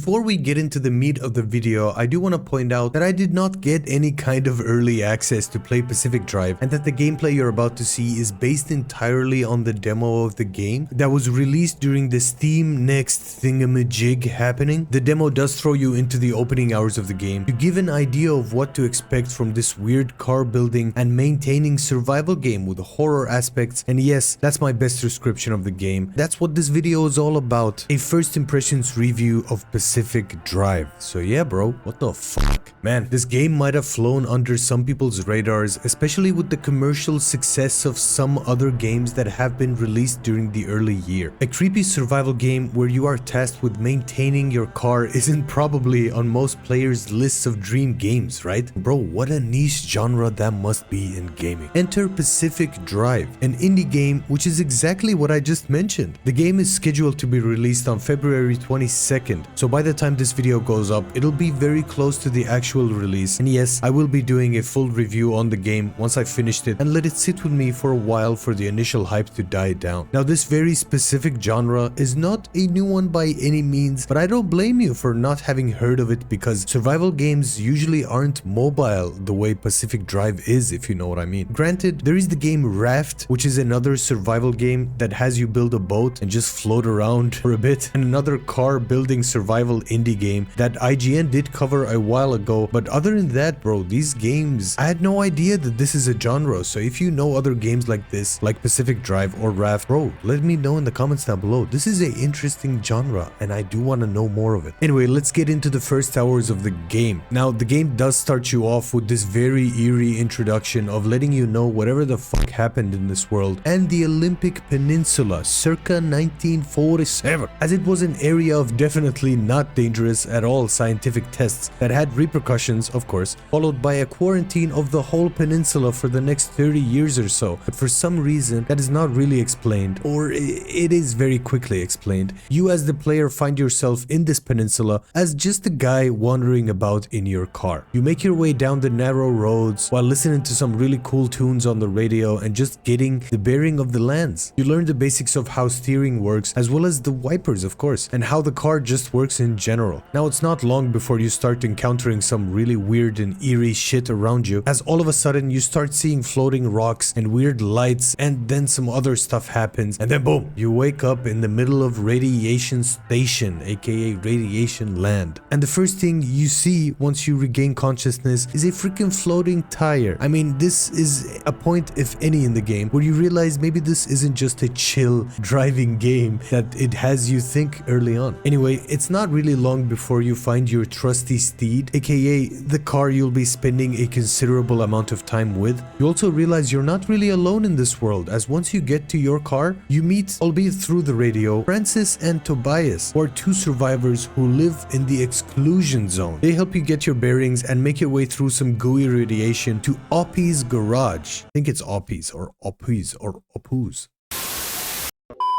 before we get into the meat of the video, I do want to point out that I did not get any kind of early access to play Pacific Drive, and that the gameplay you're about to see is based entirely on the demo of the game that was released during the Steam Next thingamajig happening. The demo does throw you into the opening hours of the game to give an idea of what to expect from this weird car building and maintaining survival game with horror aspects, and yes, that's my best description of the game. That's what this video is all about, a first impressions review of Pacific Drive. So yeah bro, what the fuck? Man, this game might have flown under some people's radars, especially with the commercial success of some other games that have been released during the early year. A creepy survival game where you are tasked with maintaining your car isn't probably on most players' lists of dream games, right? Bro, what a niche genre that must be in gaming. Enter Pacific Drive, an indie game which is exactly what I just mentioned. The game is scheduled to be released on February 22nd, so by the time this video goes up, it'll be very close to the actual release. And yes, I will be doing a full review on the game once I finished it and let it sit with me for a while for the initial hype to die down. Now, this very specific genre is not a new one by any means, but I don't blame you for not having heard of it because survival games usually aren't mobile the way Pacific Drive is, if you know what I mean. Granted, there is the game Raft, which is another survival game that has you build a boat and just float around for a bit, and another car building survival indie game that IGN did cover a while ago. But other than that bro, these games, I had no idea that this is a genre. So if you know other games like this, like Pacific Drive or Raft, bro, let me know in the comments down below. This is an interesting genre and I do want to know more of it. Anyway, let's get into the first hours of the game. Now, the game does start you off with this very eerie introduction of letting you know whatever the fuck happened in this world and the Olympic Peninsula circa 1947, as it was an area of definitely not dangerous at all scientific tests that had repercussions, of course, followed by a quarantine of the whole peninsula for the next 30 years or so. But for some reason that is not really explained, or it is very quickly explained, you as the player find yourself in this peninsula as just a guy wandering about in your car. You make your way down the narrow roads while listening to some really cool tunes on the radio and just getting the bearing of the lands. You learn the basics of how steering works, as well as the wipers, of course, and how the car just works in general. Now, it's not long before you start encountering some really weird and eerie shit around you, as all of a sudden you start seeing floating rocks and weird lights, and then some other stuff happens, and then boom, you wake up in the middle of Radiation Station, aka Radiation Land. And the first thing you see once you regain consciousness is a freaking floating tire. I mean, this is a point, if any, in the game where you realize maybe this isn't just a chill driving game that it has you think early on. Anyway, it's not really long before you find your trusty steed, aka the car you'll be spending a considerable amount of time with. You also realize you're not really alone in this world, as once you get to your car, you meet, albeit through the radio, Francis and Tobias, who are two survivors who live in the exclusion zone. They help you get your bearings and make your way through some gooey radiation to Oppie's garage. I think it's Oppie's or Oppies or Oppoos.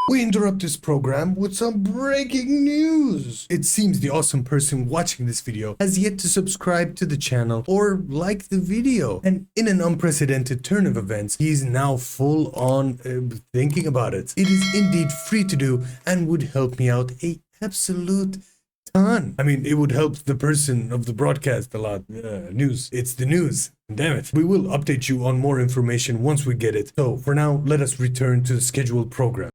We interrupt this program with some breaking news. It seems the awesome person watching this video has yet to subscribe to the channel or like the video. And in an unprecedented turn of events, he is now full on thinking about it. It is indeed free to do and would help me out a absolute ton. I mean, it would help the person of the broadcast a lot. News. It's the news. Damn it. We will update you on more information once we get it. So for now, let us return to the scheduled program.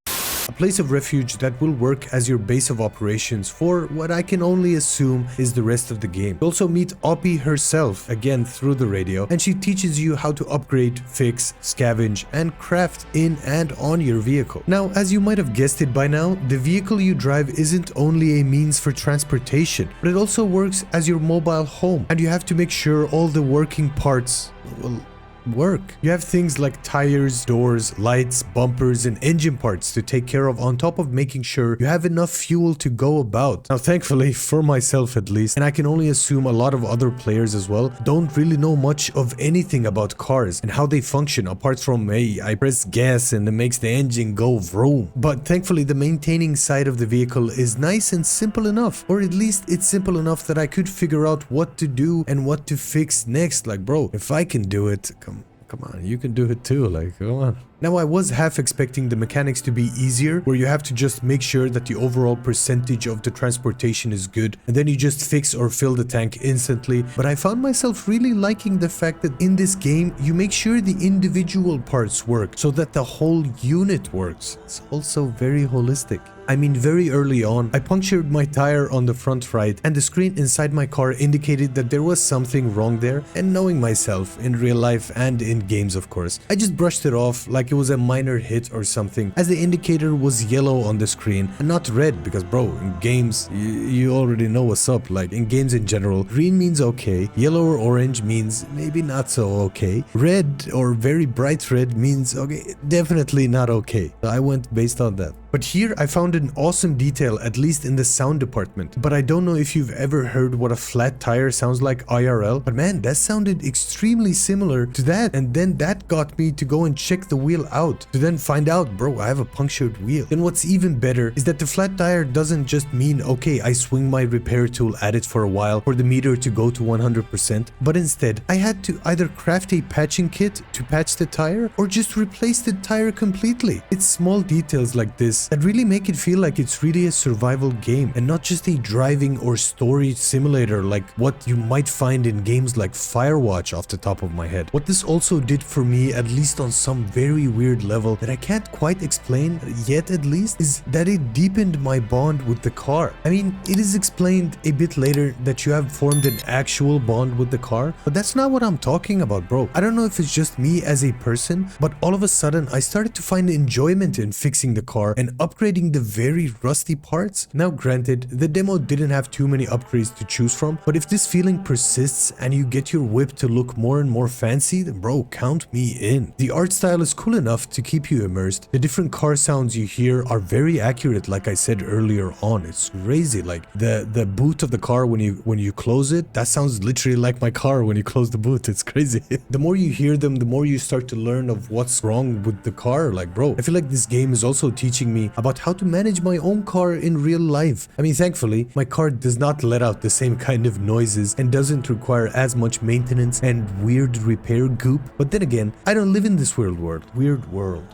A place of refuge that will work as your base of operations for what I can only assume is the rest of the game. You also meet Oppie herself, again through the radio, and she teaches you how to upgrade, fix, scavenge, and craft in and on your vehicle. Now, as you might have guessed it by now, the vehicle you drive isn't only a means for transportation, but it also works as your mobile home, and you have to make sure all the working parts, well, work. You have things like tires, doors, lights, bumpers, and engine parts to take care of, on top of making sure you have enough fuel to go about. Now, thankfully, for myself at least, and I can only assume a lot of other players as well, don't really know much of anything about cars and how they function, apart from, hey, I press gas and it makes the engine go vroom. But thankfully, the maintaining side of the vehicle is nice and simple enough, or at least it's simple enough that I could figure out what to do and what to fix next. Like, bro, if I can do it, come on, you can do it too. Like, come on. Now I was half expecting the mechanics to be easier, where you have to just make sure that the overall percentage of the transportation is good, and then you just fix or fill the tank instantly, but I found myself really liking the fact that in this game, you make sure the individual parts work so that the whole unit works. It's also very holistic. I mean, very early on, I punctured my tire on the front right, and the screen inside my car indicated that there was something wrong there, and knowing myself in real life and in games of course, I just brushed it off like it was a minor hit or something, as the indicator was yellow on the screen and not red, because bro, in games, you already know what's up. Like in games in general, green means okay, yellow or orange means maybe not so okay, red or very bright red means okay, definitely not okay. So I went based on that. But here I found an awesome detail, at least in the sound department. But I don't know if you've ever heard what a flat tire sounds like IRL, but man, that sounded extremely similar to that. And then that got me to go and check the wheel out, to then find out, bro, I have a punctured wheel. Then what's even better is that the flat tire doesn't just mean, okay, I swing my repair tool at it for a while for the meter to go to 100%, but instead I had to either craft a patching kit to patch the tire or just replace the tire completely. It's small details like this that really make it feel like it's really a survival game and not just a driving or story simulator like what you might find in games like Firewatch off the top of my head. What this also did for me, at least on some very weird level that I can't quite explain yet at least, is that it deepened my bond with the car. I mean, it is explained a bit later that you have formed an actual bond with the car, but that's not what I'm talking about, bro. I don't know if it's just me as a person, but all of a sudden I started to find enjoyment in fixing the car and upgrading the very rusty parts. Now granted, the demo didn't have too many upgrades to choose from, but if this feeling persists and you get your whip to look more and more fancy, then bro, count me in. The art style is cool enough to keep you immersed. The different car sounds you hear are very accurate, like I said earlier on. It's crazy. Like the boot of the car when you close it, that sounds literally like my car when you close the boot. It's crazy. The more you hear them, the more you start to learn of what's wrong with the car. Like bro, I feel like this game is also teaching me about how to manage my own car in real life. I mean, thankfully, my car does not let out the same kind of noises and doesn't require as much maintenance and weird repair goop. But then again, I don't live in this weird world.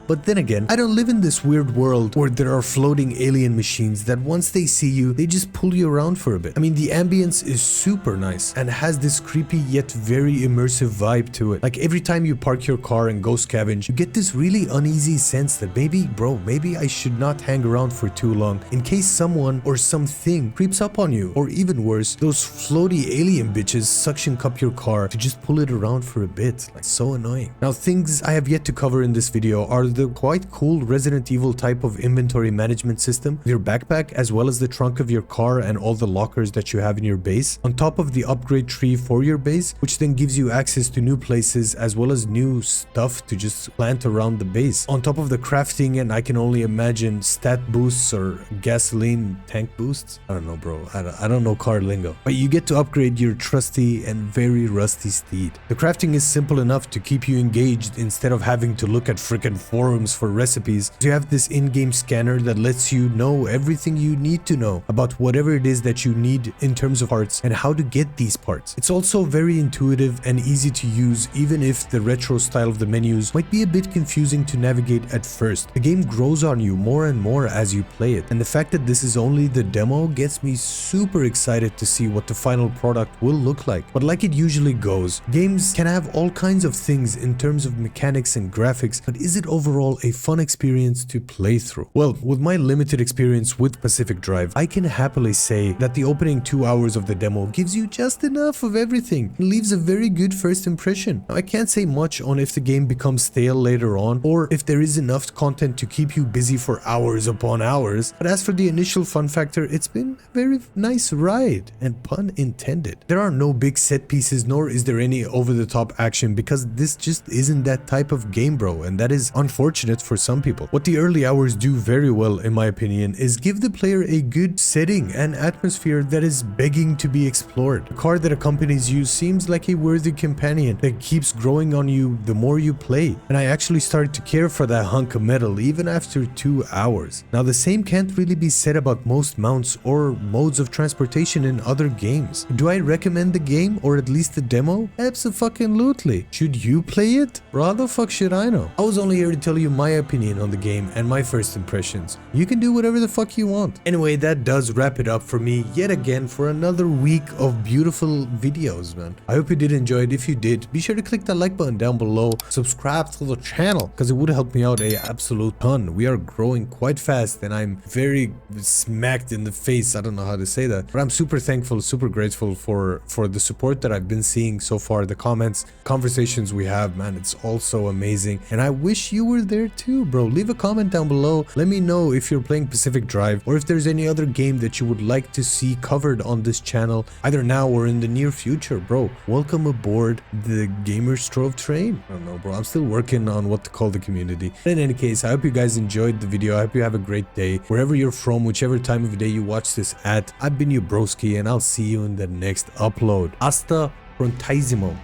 But then again, I don't live in this weird world where there are floating alien machines that once they see you, they just pull you around for a bit. I mean, the ambience is super nice and has this creepy yet very immersive vibe to it. Like every time you park your car and go scavenge, you get this really uneasy sense that maybe, bro, maybe I should not hang around for too long in case someone or something creeps up on you, or even worse, those floaty alien bitches suction cup your car to just pull it around for a bit. Like so annoying. Now, things I have yet to cover in this video are the quite cool Resident Evil type of inventory management system, your backpack as well as the trunk of your car and all the lockers that you have in your base, on top of the upgrade tree for your base, which then gives you access to new places as well as new stuff to just plant around the base, on top of the crafting and I can only imagine stat boosts or gasoline tank boosts. I don't know, bro. I don't know car lingo. But you get to upgrade your trusty and very rusty steed. The crafting is simple enough to keep you engaged instead of having to look at frickin' forums for recipes. You have this in-game scanner that lets you know everything you need to know about whatever it is that you need in terms of parts and how to get these parts. It's also very intuitive and easy to use, even if the retro style of the menus might be a bit confusing to navigate at first. The game grows on you more and more as you play it, and the fact that this is only the demo gets me super excited to see what the final product will look like. But like it usually goes, games can have all kinds of things in terms of mechanics and graphics, but is it overall a fun experience to play through? Well, with my limited experience with Pacific Drive, I can happily say that the opening 2 hours of the demo gives you just enough of everything and leaves a very good first impression. Now, I can't say much on if the game becomes stale later on or if there is enough content to keep you busy for hours upon hours, but as for the initial fun factor, it's been a very nice ride, and pun intended. There are no big set pieces, nor is there any over-the-top action, because this just isn't that type of game, bro, and that is unfortunate for some people. What the early hours do very well, in my opinion, is give the player a good setting and atmosphere that is begging to be explored. The car that accompanies you seems like a worthy companion that keeps growing on you the more you play, and I actually started to care for that hunk of metal even after 2 hours. Now, the same can't really be said about most mounts or modes of transportation in other games. Do I recommend the game, or at least the demo? Abso-fucking-lutely. Should you play it? Bro, how the fuck should I know? I was only here to tell you my opinion on the game and my first impressions. You can do whatever the fuck you want. Anyway, that does wrap it up for me yet again for another week of beautiful videos, man. I hope you did enjoy it. If you did, be sure to click that like button down below. Subscribe to the channel because it would help me out a absolute ton. We are growing quite fast and I'm very smacked in the face. I don't know how to say that, but I'm super thankful, super grateful for the support that I've been seeing so far. The comments, conversations we have, man, it's all so amazing. And I wish you were there too, bro. Leave a comment down below. Let me know if you're playing Pacific Drive or if there's any other game that you would like to see covered on this channel, either now or in the near future, bro. Welcome aboard the Gamers Trove train. I don't know, bro. I'm still working on what to call the community. But in any case, I hope you guys enjoyed the video. I hope you have a great day wherever you're from, whichever time of day you watch this at. I've been your broski and I'll see you in the next upload. Hasta prontissimo.